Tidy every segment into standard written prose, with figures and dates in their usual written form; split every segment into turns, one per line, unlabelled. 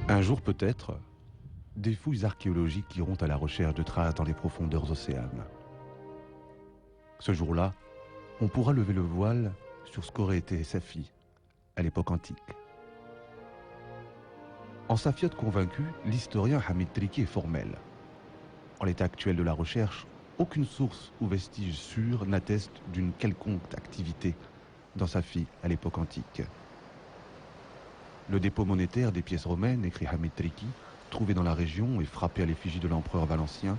Un jour peut-être, des fouilles archéologiques iront à la recherche de traces dans les profondeurs océanes. Ce jour-là, on pourra lever le voile sur ce qu'aurait été Safi à l'époque antique. En Safiote convaincu, l'historien Hamid Triki est formel. En l'état actuel de la recherche, aucune source ou vestige sûr n'atteste d'une quelconque activité dans Safi à l'époque antique. Le dépôt monétaire des pièces romaines, écrit Hamid Triki, trouvé dans la région et frappé à l'effigie de l'empereur Valencien,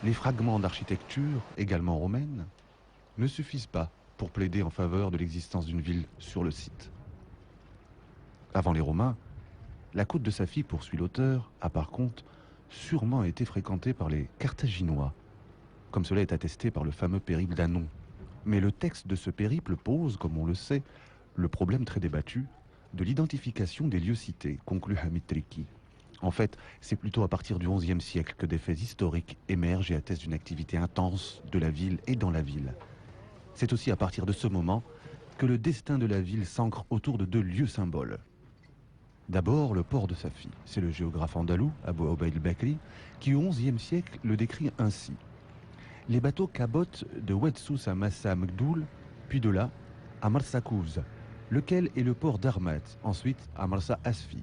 les fragments d'architecture, également romaine, ne suffisent pas pour plaider en faveur de l'existence d'une ville sur le site. Avant les Romains, la côte de Safi, poursuit l'auteur, a par contre sûrement été fréquentée par les Carthaginois, comme cela est attesté par le fameux périple d'Anon. Mais le texte de ce périple pose, comme on le sait, le problème très débattu de l'identification des lieux cités, conclut Hamid Triki. En fait, c'est plutôt à partir du XIe siècle que des faits historiques émergent et attestent d'une activité intense de la ville et dans la ville. C'est aussi à partir de ce moment que le destin de la ville s'ancre autour de deux lieux symboles. D'abord, le port de Safi. C'est le géographe andalou, Abou Obaïd al-Bakri, qui au XIe siècle le décrit ainsi. Les bateaux cabotent de Ouedsous à Massa Mekdoul, puis de là à Marsa Kouz, lequel est le port d'Armat, ensuite à Marsa Asfi.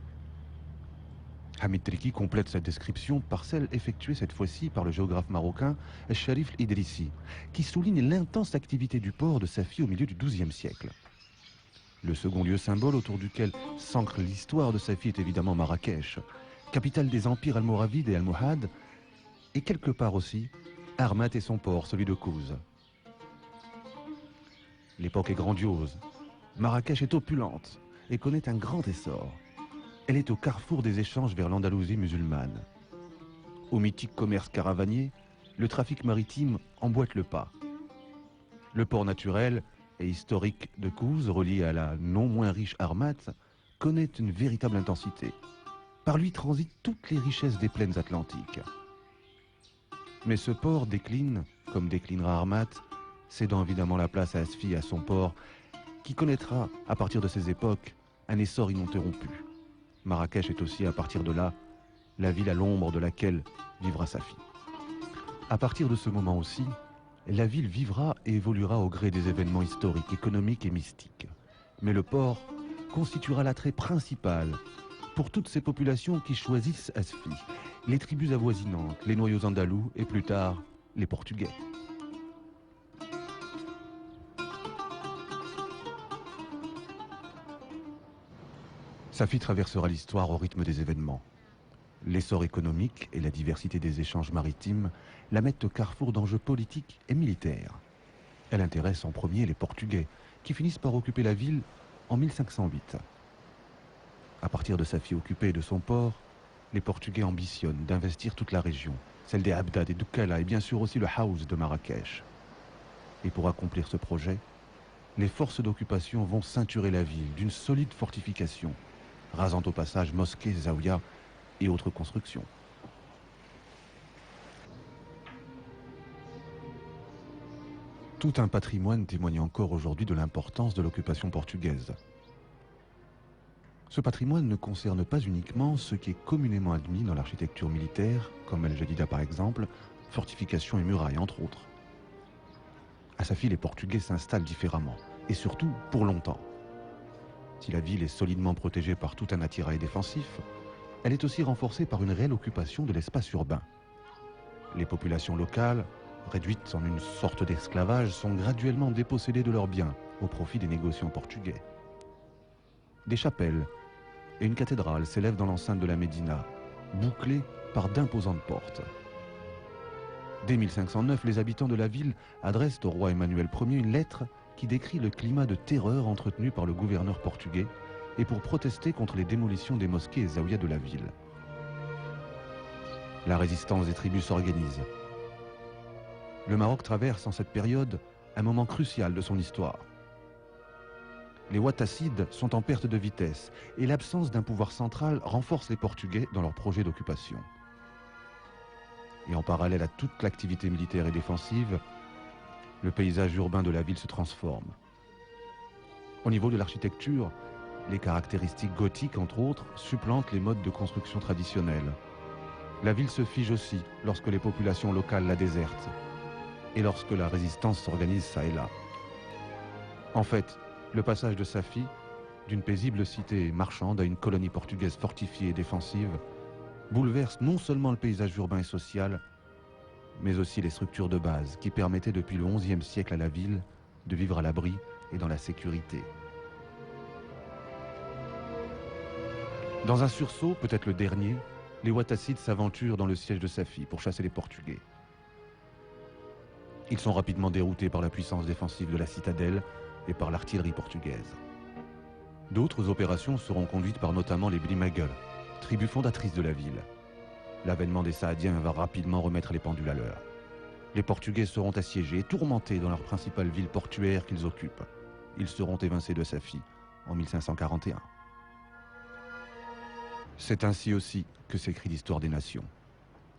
Hamid Triki complète sa description par celle effectuée cette fois-ci par le géographe marocain Sharif Idrissi, qui souligne l'intense activité du port de Safi au milieu du XIIe siècle. Le second lieu symbole autour duquel s'ancre l'histoire de Safi est évidemment Marrakech, capitale des empires almoravides et almohades, et quelque part aussi Armat et son port, celui de Kouz. L'époque est grandiose, Marrakech est opulente et connaît un grand essor. Elle est au carrefour des échanges vers l'Andalousie musulmane. Au mythique commerce caravanier, le trafic maritime emboîte le pas. Le port naturel et historique de Kouz, relié à la non moins riche Armat, connaît une véritable intensité. Par lui transitent toutes les richesses des plaines atlantiques. Mais ce port décline, comme déclinera Armat, cédant évidemment la place à Asfi et à son port, qui connaîtra, à partir de ces époques, un essor ininterrompu. Marrakech est aussi, à partir de là, la ville à l'ombre de laquelle vivra Safi. À partir de ce moment aussi, la ville vivra et évoluera au gré des événements historiques, économiques et mystiques. Mais le port constituera l'attrait principal pour toutes ces populations qui choisissent Asfi, les tribus avoisinantes, les noyaux andalous et plus tard, les Portugais. Safi traversera l'histoire au rythme des événements. L'essor économique et la diversité des échanges maritimes la mettent au carrefour d'enjeux politiques et militaires. Elle intéresse en premier les Portugais, qui finissent par occuper la ville en 1508. À partir de Safi occupée et de son port, les Portugais ambitionnent d'investir toute la région, celle des Abda, des Doukala et bien sûr aussi le Haouz de Marrakech. Et pour accomplir ce projet, les forces d'occupation vont ceinturer la ville d'une solide fortification, rasant au passage mosquées, zaouïas et autres constructions. Tout un patrimoine témoigne encore aujourd'hui de l'importance de l'occupation portugaise. Ce patrimoine ne concerne pas uniquement ce qui est communément admis dans l'architecture militaire, comme El Jadida par exemple, fortifications et murailles entre autres. À Safi, les Portugais s'installent différemment, et surtout pour longtemps. Si la ville est solidement protégée par tout un attirail défensif, elle est aussi renforcée par une réelle occupation de l'espace urbain. Les populations locales, réduites en une sorte d'esclavage, sont graduellement dépossédées de leurs biens au profit des négociants portugais. Des chapelles et une cathédrale s'élèvent dans l'enceinte de la Médina, bouclée par d'imposantes portes. Dès 1509, les habitants de la ville adressent au roi Emmanuel Ier une lettre qui décrit le climat de terreur entretenu par le gouverneur portugais et pour protester contre les démolitions des mosquées et zaouïas de la ville. La résistance des tribus s'organise. Le Maroc traverse en cette période un moment crucial de son histoire. Les Ouattacides sont en perte de vitesse et l'absence d'un pouvoir central renforce les Portugais dans leur projet d'occupation. Et en parallèle à toute l'activité militaire et défensive, le paysage urbain de la ville se transforme. Au niveau de l'architecture, Les caractéristiques gothiques, entre autres, supplantent les modes de construction traditionnels. La ville se fige aussi lorsque les populations locales la désertent et lorsque la résistance s'organise çà et là. En fait, le passage de Safi, d'une paisible cité marchande à une colonie portugaise fortifiée et défensive, bouleverse non seulement le paysage urbain et social, mais aussi les structures de base qui permettaient depuis le XIe siècle à la ville de vivre à l'abri et dans la sécurité. Dans un sursaut, peut-être le dernier, les Ouattacides s'aventurent dans le siège de Safi pour chasser les Portugais. Ils sont rapidement déroutés par la puissance défensive de la citadelle et par l'artillerie portugaise. D'autres opérations seront conduites par notamment les Blimaguel, tribu fondatrice de la ville. L'avènement des Saadiens va rapidement remettre les pendules à l'heure. Les Portugais seront assiégés et tourmentés dans leur principale ville portuaire qu'ils occupent. Ils seront évincés de Safi en 1541. C'est ainsi aussi que s'écrit l'histoire des nations.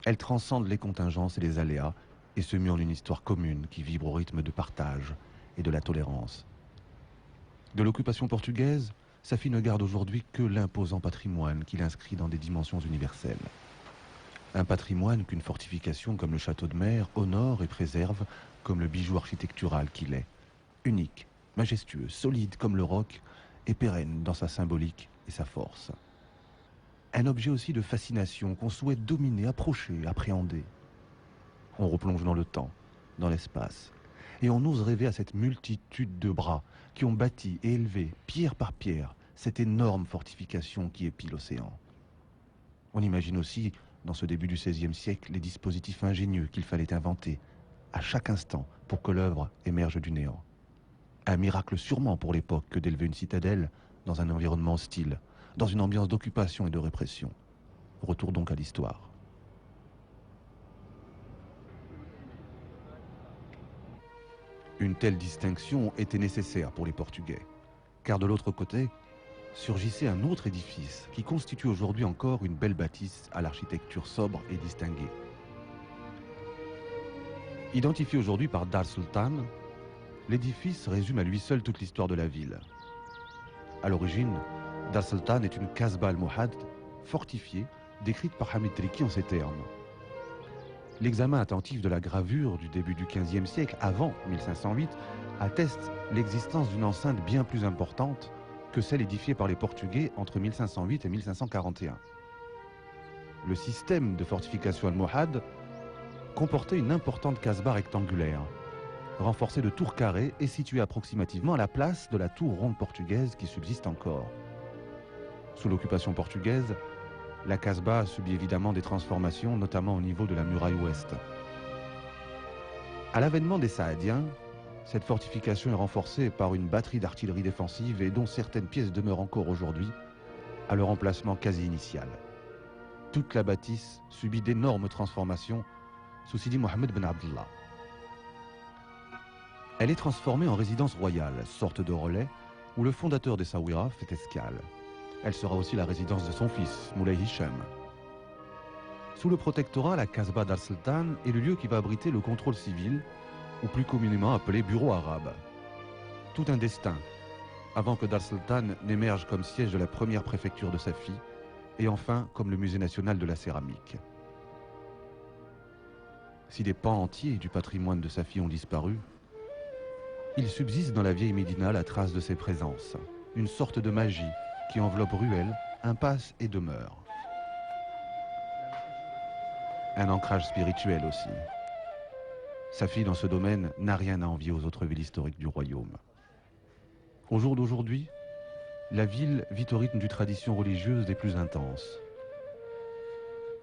Elle transcende les contingences et les aléas et se mue en une histoire commune qui vibre au rythme de partage et de la tolérance. De l'occupation portugaise, Safi ne garde aujourd'hui que l'imposant patrimoine qu'il inscrit dans des dimensions universelles. Un patrimoine qu'une fortification comme le château de mer honore et préserve comme le bijou architectural qu'il est. Unique, majestueux, solide comme le roc et pérenne dans sa symbolique et sa force. Un objet aussi de fascination qu'on souhaite dominer, approcher, appréhender. On replonge dans le temps, dans l'espace, et on ose rêver à cette multitude de bras qui ont bâti et élevé, pierre par pierre, cette énorme fortification qui épie l'océan. On imagine aussi, dans ce début du XVIe siècle, les dispositifs ingénieux qu'il fallait inventer, à chaque instant, pour que l'œuvre émerge du néant. Un miracle sûrement pour l'époque que d'élever une citadelle dans un environnement hostile, dans une ambiance d'occupation et de répression. Retour donc à l'histoire. Une telle distinction était nécessaire pour les Portugais, car de l'autre côté, surgissait un autre édifice qui constitue aujourd'hui encore une belle bâtisse à l'architecture sobre et distinguée. Identifié aujourd'hui par Dar Sultan, l'édifice résume à lui seul toute l'histoire de la ville. À l'origine, Dar Sultan est une Kasbah al-Muhad fortifiée, décrite par Hamid Triki en ces termes. L'examen attentif de la gravure du début du XVe siècle, avant 1508, atteste l'existence d'une enceinte bien plus importante que celle édifiée par les Portugais entre 1508 et 1541. Le système de fortification al-Muhad comportait une importante Kasbah rectangulaire, renforcée de tours carrées et située approximativement à la place de la tour ronde portugaise qui subsiste encore. Sous l'occupation portugaise, la Kasbah subit évidemment des transformations, notamment au niveau de la muraille ouest. À l'avènement des Saadiens, cette fortification est renforcée par une batterie d'artillerie défensive et dont certaines pièces demeurent encore aujourd'hui à leur emplacement quasi initial. Toute la bâtisse subit d'énormes transformations sous Sidi Mohamed Ben Abdallah. Elle est transformée en résidence royale, sorte de relais, où le fondateur des Sawira fait escale. Elle sera aussi la résidence de son fils, Moulay Hicham. Sous le protectorat, la Kasbah Dar Sultan est le lieu qui va abriter le contrôle civil, ou plus communément appelé bureau arabe. Tout un destin, avant que Dar Sultan n'émerge comme siège de la première préfecture de Safi, et enfin comme le musée national de la céramique. Si des pans entiers du patrimoine de Safi ont disparu, il subsiste dans la vieille Médina la trace de ses présences, une sorte de magie qui enveloppe ruelles, impasses et demeures. Un ancrage spirituel aussi. Safi, dans ce domaine, n'a rien à envier aux autres villes historiques du royaume. Au jour d'aujourd'hui, la ville vit au rythme d'une tradition religieuse des plus intenses.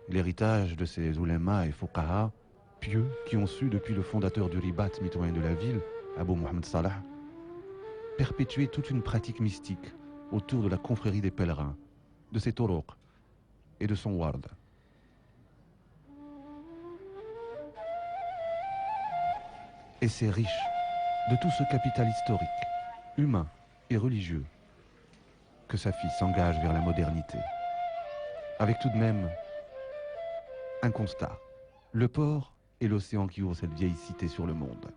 L'héritage de ces oulémas et fuqaha, pieux, qui ont su, depuis le fondateur du Ribat mitoyen de la ville, Abou Mohamed Salah, perpétuer toute une pratique mystique autour de la confrérie des pèlerins, de ses toroq et de son ward. Et c'est riche de tout ce capital historique, humain et religieux, que Safi s'engage vers la modernité. Avec tout de même un constat, le port et l'océan qui ouvre cette vieille cité sur le monde.